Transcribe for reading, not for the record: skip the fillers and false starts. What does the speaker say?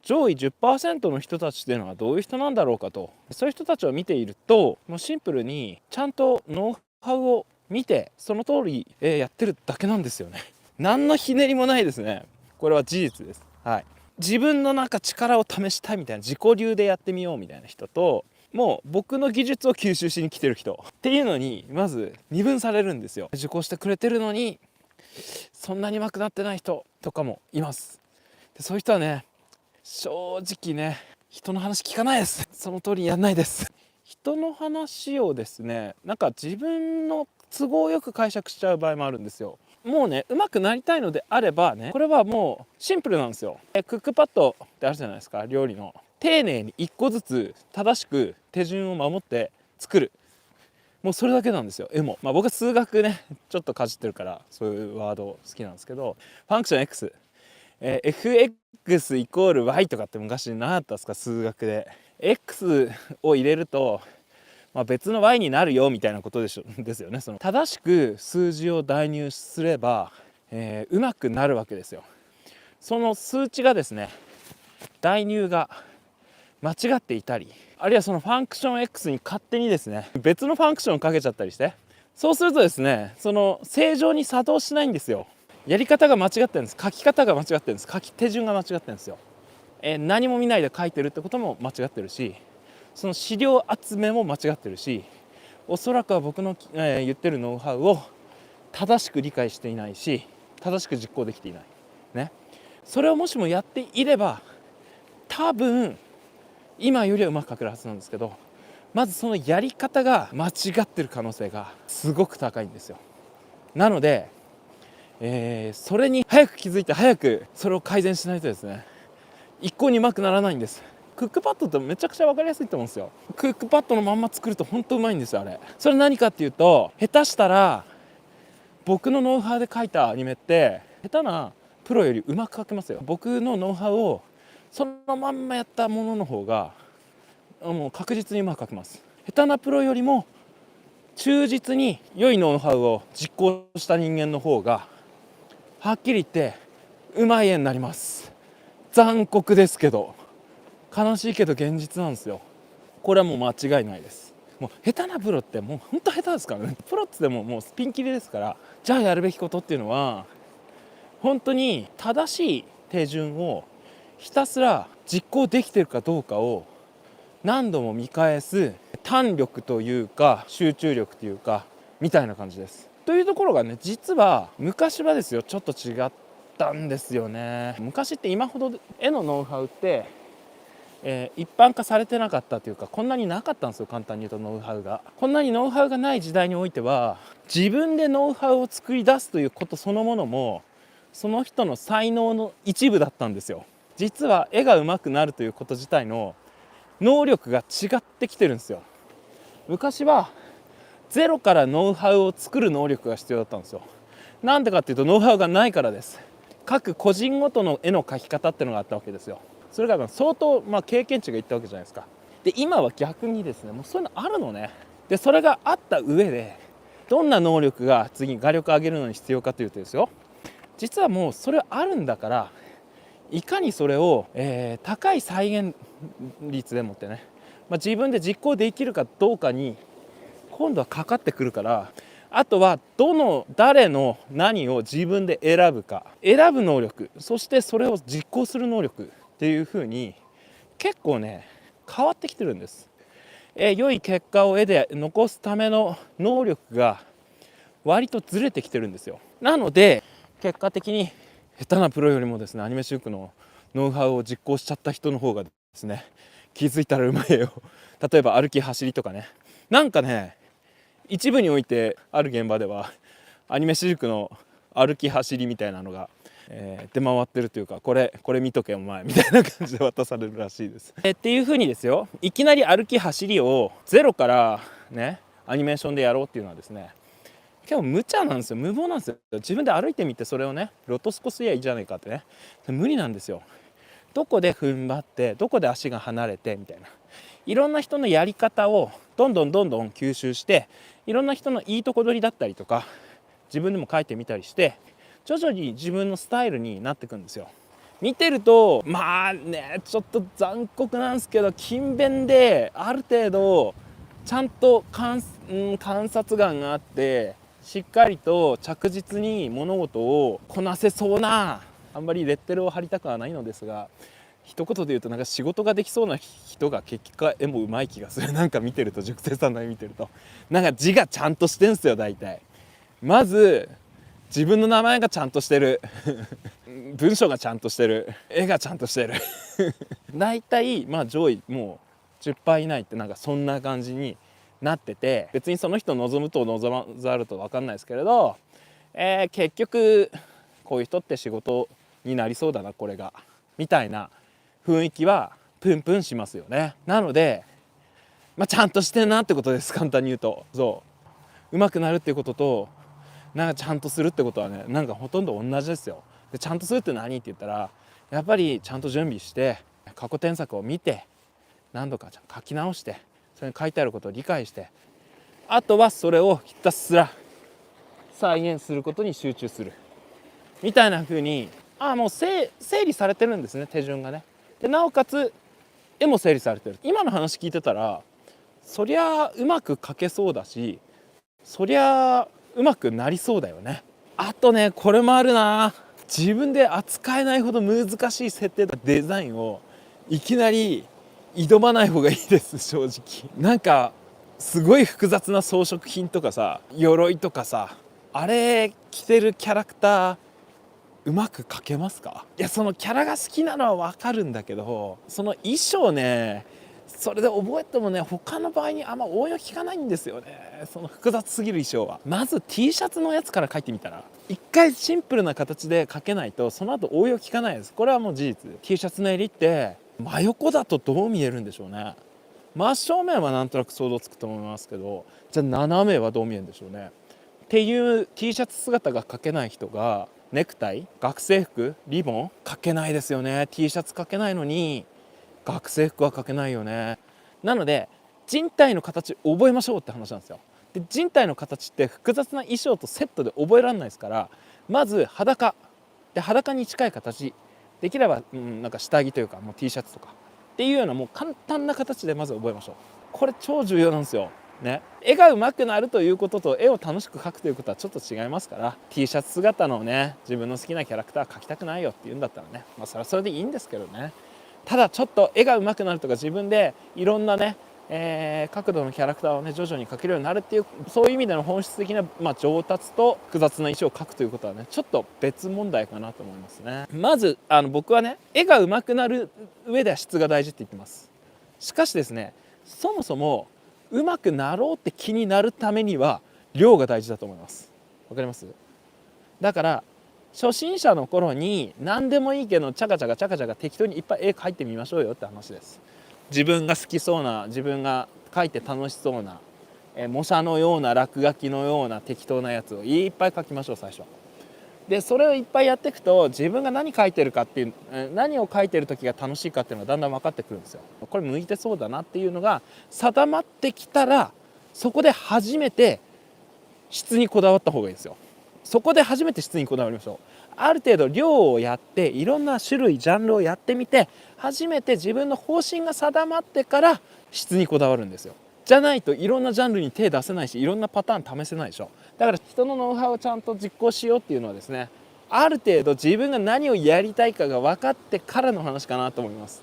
上位 10% の人たちっていうのはどういう人なんだろうかと、そういう人たちを見ていると、もうシンプルにちゃんとノウハウを見てその通り、やってるだけなんですよね。何のひねりもないですね。これは事実です。はい。自分の力を試したいみたいな、自己流でやってみようみたいな人と、もう僕の技術を吸収しに来てる人っていうのにまず二分されるんですよ。受講してくれてるのにそんなに上手くなってない人とかもいます。でそういう人はね、正直ね、人の話聞かないです。その通りにやんないです。人の話をですね、自分の都合よく解釈しちゃう場合もあるんですよ。もうね、上手くなりたいのであればね、これはもうシンプルなんですよ。クックパッドってあるじゃないですか、料理の。丁寧に一個ずつ正しく手順を守って作る。もうそれだけなんですよ。も僕は数学ねちょっとかじってるからそういうワード好きなんですけど、ファンクション X、fx イコール y とかって昔何だったんですか、数学で。 X を入れると、別の y になるよみたいなことですよね。その正しく数字を代入すれば、うまくなるわけですよ。その数値がですね、代入が間違っていたり、あるいはそのファンクション X に勝手にですね別のファンクションをかけちゃったりして、そうするとですね、その正常に作動しないんですよ。やり方が間違ってるんです。書き方が間違ってるんです。書き手順が間違ってるんですよ。何も見ないで書いてるってことも間違ってるし、その資料集めも間違ってるし、おそらくは僕の、言ってるノウハウを正しく理解していないし、正しく実行できていないね。それをもしもやっていれば多分今よりはうまく書けるはずなんですけど、まずそのやり方が間違ってる可能性がすごく高いんですよ。なので、それに早く気づいて早くそれを改善しないとですね、一向にうまくならないんです。クックパッドってめちゃくちゃ分かりやすいと思うんですよ。クックパッドのまんま作ると本当うまいんですよ、あれ。それ何かっていうと、下手したら僕のノウハウで書いたアニメって下手なプロよりうまく書けますよ。僕のノウハウをそのまんまやったものの方がもう確実にうまく書けます。下手なプロよりも忠実に良いノウハウを実行した人間の方がはっきり言ってうまい絵になります。残酷ですけど、悲しいけど現実なんですよ。これはもう間違いないです。もう下手なプロってもう本当下手ですからね。プロってでももうスピンキリですから。じゃあやるべきことっていうのは、本当に正しい手順をひたすら実行できてるかどうかを何度も見返す胆力というか集中力というかみたいな感じです。というところがね、実は昔はですよ、ちょっと違ったんですよね。昔って今ほど絵のノウハウって、一般化されてなかったというか、こんなになかったんですよ。簡単に言うとノウハウが、こんなにノウハウがない時代においては、自分でノウハウを作り出すということそのものもその人の才能の一部だったんですよ。実は絵が上手くなるということ自体の能力が違ってきてるんですよ。昔はゼロからノウハウを作る能力が必要だったんですよ。なんでかっていうと、ノウハウがないからです。各個人ごとの絵の描き方っていうのがあったわけですよ。それが相当、経験値がいったわけじゃないですか。で今は逆にですね、もうそういうのあるのね。でそれがあった上で、どんな能力が次に画力を上げるのに必要かというとですよ、実はもうそれあるんだから、いかにそれを、高い再現率でもってね、自分で実行できるかどうかに今度はかかってくるから、あとは誰の何を自分で選ぶか、選ぶ能力、そしてそれを実行する能力っていう風に結構ね変わってきてるんです。良い結果を絵で残すための能力が割とずれてきてるんですよ。なので結果的に下手なプロよりもですね、アニメ修復のノウハウを実行しちゃった人の方がですね、気づいたらうまい絵を例えば歩き走りとかね、一部においてある現場ではアニメ修復の歩き走りみたいなのが、出回ってるというか、これ見とけお前みたいな感じで渡されるらしいです。っていう風にですよ、いきなり歩き走りをゼロからねアニメーションでやろうっていうのはですね、結構無茶なんですよ。無謀なんですよ。自分で歩いてみてそれをねロトスコすりゃいいじゃないかってね、無理なんですよ。どこで踏ん張って、どこで足が離れてみたいな、いろんな人のやり方をどんどん吸収して、いろんな人のいいとこ取りだったりとか自分でも書いてみたりして、徐々に自分のスタイルになっていくんですよ。見てるとまあねちょっと残酷なんですけど、勤勉である程度ちゃんと観察眼があってしっかりと着実に物事をこなせそうな、あんまりレッテルを貼りたくはないのですが、一言で言うとなんか仕事ができそうな人が結果絵もうまい気がする。なんか見てると、塾生さんの絵見てるとなんか字がちゃんとしてんすよ。大体まず自分の名前がちゃんとしてる文章がちゃんとしてる、絵がちゃんとしてる大体まあ上位もう10%以内ってなんかそんな感じになってて、別にその人望むと望まざると分かんないですけれど、結局こういう人って仕事になりそうだなこれがみたいな雰囲気はプンプンしますよね。なので、ちゃんとしてんなってことです。簡単に言うと、そう上手くなるっていうこととなんかちゃんとするってことはね、なんかほとんど同じですよ。でちゃんとするって何って言ったら、やっぱりちゃんと準備して過去添削を見て何度か書き直して、それに書いてあることを理解して、あとはそれをひたすら再現することに集中するみたいな風に、もう整理されてるんですね、手順がね。でなおかつ絵も整理されてる。今の話聞いてたらそりゃうまく描けそうだし、そりゃうまくなりそうだよね。あとねこれもあるな、自分で扱えないほど難しい設定とかデザインをいきなり挑まない方がいいです正直。なんかすごい複雑な装飾品とかさ、鎧とかさ、あれ着てるキャラクターうまく描けますか？いやそのキャラが好きなのは分かるんだけど、その衣装ね、それで覚えてもね他の場合にあんま応用効かないんですよね。その複雑すぎる衣装は。まず T シャツのやつから描いてみたら、一回シンプルな形で描けないとその後応用効かないです。これはもう事実。 T シャツの襟って真横だとどう見えるんでしょうね。真正面はなんとなく想像つくと思いますけど、じゃあ斜めはどう見えるんでしょうねっていう T シャツ姿が描けない人がネクタイ、学生服、リボン描けないですよね。 T シャツ描けないのに学生服は描けないよね。なので人体の形覚えましょうって話なんですよ。で人体の形って複雑な衣装とセットで覚えられないですから、まず裸で裸に近い形できれば、なんか下着というかもう T シャツとかっていうようなもう簡単な形でまず覚えましょう。これ超重要なんですよね。絵が上手くなるということと絵を楽しく描くということはちょっと違いますから、 T シャツ姿のね自分の好きなキャラクター描きたくないよっていうんだったらね、それはそれでいいんですけどね。ただちょっと絵が上手くなるとか自分でいろんなね、角度のキャラクターをね徐々に描けるようになるっていう、そういう意味での本質的な、上達と複雑な衣装を描くということはねちょっと別問題かなと思いますね。まず僕はね絵が上手くなる上では質が大事って言ってます。しかしですね、そもそも上手くなろうって気になるためには量が大事だと思います。わかります？だから初心者の頃に何でもいいけどチャカチャカ適当にいっぱい絵描いてみましょうよって話です。自分が好きそうな、自分が描いて楽しそうな、模写のような落書きのような適当なやつをいっぱい描きましょう最初。でそれをいっぱいやっていくと自分が何描いてるかっていう、何を描いてる時が楽しいかっていうのがだんだん分かってくるんですよ。これ向いてそうだなっていうのが定まってきたら、そこで初めて質にこだわった方がいいですよ。そこで初めて質にこだわりましょう。ある程度量をやっていろんな種類ジャンルをやってみて、初めて自分の方針が定まってから質にこだわるんですよ。じゃないといろんなジャンルに手出せないし、いろんなパターン試せないでしょ。だから人のノウハウをちゃんと実行しようっていうのはですね、ある程度自分が何をやりたいかが分かってからの話かなと思います。